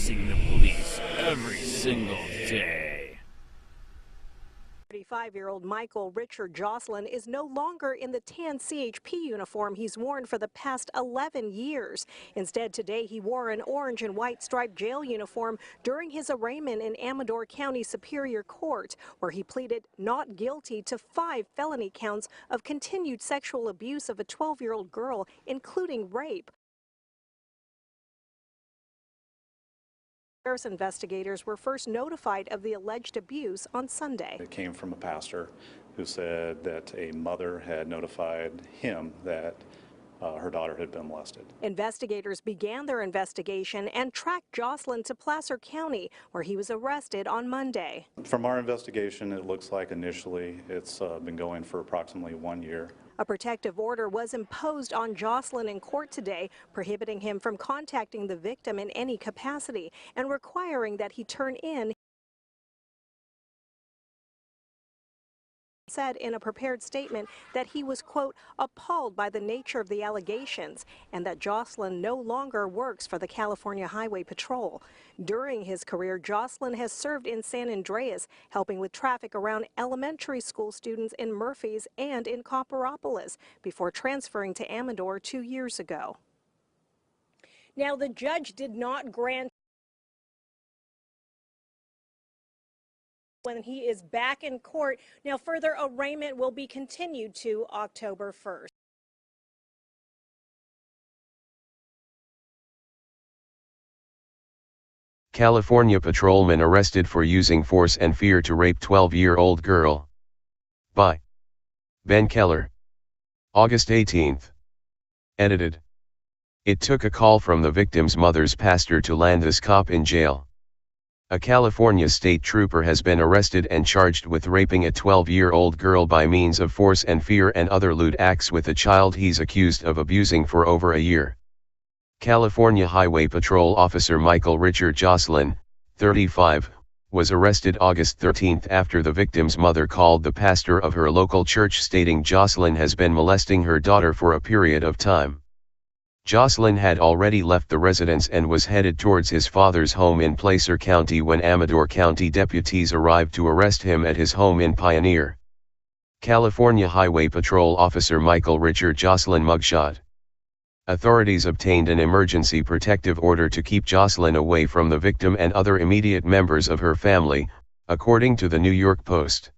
facing the police every single day. 35-year-old Michael Richard Jocelyn is no longer in the tan CHP uniform he's worn for the past 11 years. Instead, today he wore an orange and white striped jail uniform during his arraignment in Amador County Superior Court, where he pleaded not guilty to 5 felony counts of continued sexual abuse of a 12-year-old girl, including rape. Investigators were first notified of the alleged abuse on Sunday. It came from a pastor who said that a mother had notified him that her daughter had been molested. Investigators began their investigation and tracked Jocelyn to Placer County, where he was arrested on Monday. From our investigation, it looks like initially it's been going for approximately 1 year. A protective order was imposed on Jocelyn in court today, prohibiting him from contacting the victim in any capacity and requiring that he turn in. Said in a prepared statement that he was, quote, appalled by the nature of the allegations and that Jocelyn no longer works for the California Highway Patrol. During his career, Jocelyn has served in San Andreas, helping with traffic around elementary school students in Murphys and in Copperopolis before transferring to Amador 2 years ago. Now, the judge did not grant when he is back in court. Now, further arraignment will be continued to October 1st. California patrolman arrested for using force and fear to rape 12-year-old girl. By Ben Keller. August 18. Edited. It took a call from the victim's mother's pastor to land this cop in jail. A California state trooper has been arrested and charged with raping a 12-year-old girl by means of force and fear and other lewd acts with a child he's accused of abusing for over a year. California Highway Patrol Officer Michael Richard Jocelyn, 35, was arrested August 13 after the victim's mother called the pastor of her local church stating Jocelyn has been molesting her daughter for a period of time. Jocelyn had already left the residence and was headed towards his father's home in Placer County when Amador County deputies arrived to arrest him at his home in Pioneer. California Highway Patrol Officer Michael Richard Jocelyn mugshot. Authorities obtained an emergency protective order to keep Jocelyn away from the victim and other immediate members of her family, according to the New York Post.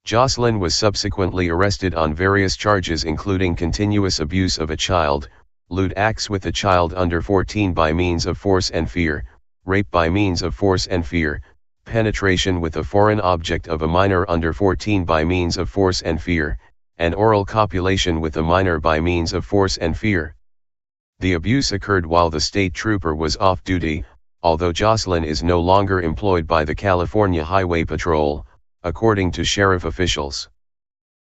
Jocelyn was subsequently arrested on various charges including continuous abuse of a child, lewd acts with a child under 14 by means of force and fear, rape by means of force and fear, penetration with a foreign object of a minor under 14 by means of force and fear, and oral copulation with a minor by means of force and fear. The abuse occurred while the state trooper was off duty, although Jocelyn is no longer employed by the California Highway Patrol, according to sheriff officials.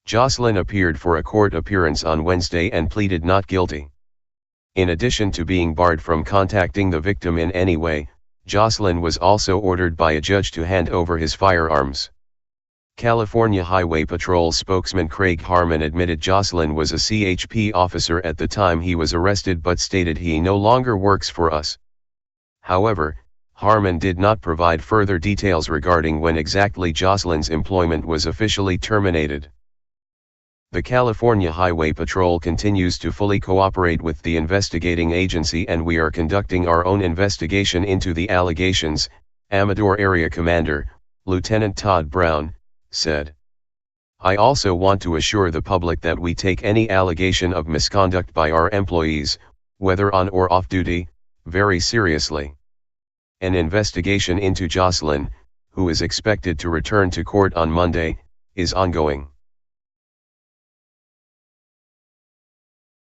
Jocelyn appeared for a court appearance on Wednesday and pleaded not guilty. In addition to being barred from contacting the victim in any way, Jocelyn was also ordered by a judge to hand over his firearms. California Highway Patrol spokesman Craig Harmon admitted Jocelyn was a CHP officer at the time he was arrested but stated he no longer works for us. However, Harmon did not provide further details regarding when exactly Jocelyn's employment was officially terminated. The California Highway Patrol continues to fully cooperate with the investigating agency and we are conducting our own investigation into the allegations, Amador Area Commander, Lieutenant Todd Brown, said. I also want to assure the public that we take any allegation of misconduct by our employees, whether on or off duty, very seriously. An investigation into Jocelyn, who is expected to return to court on Monday, is ongoing.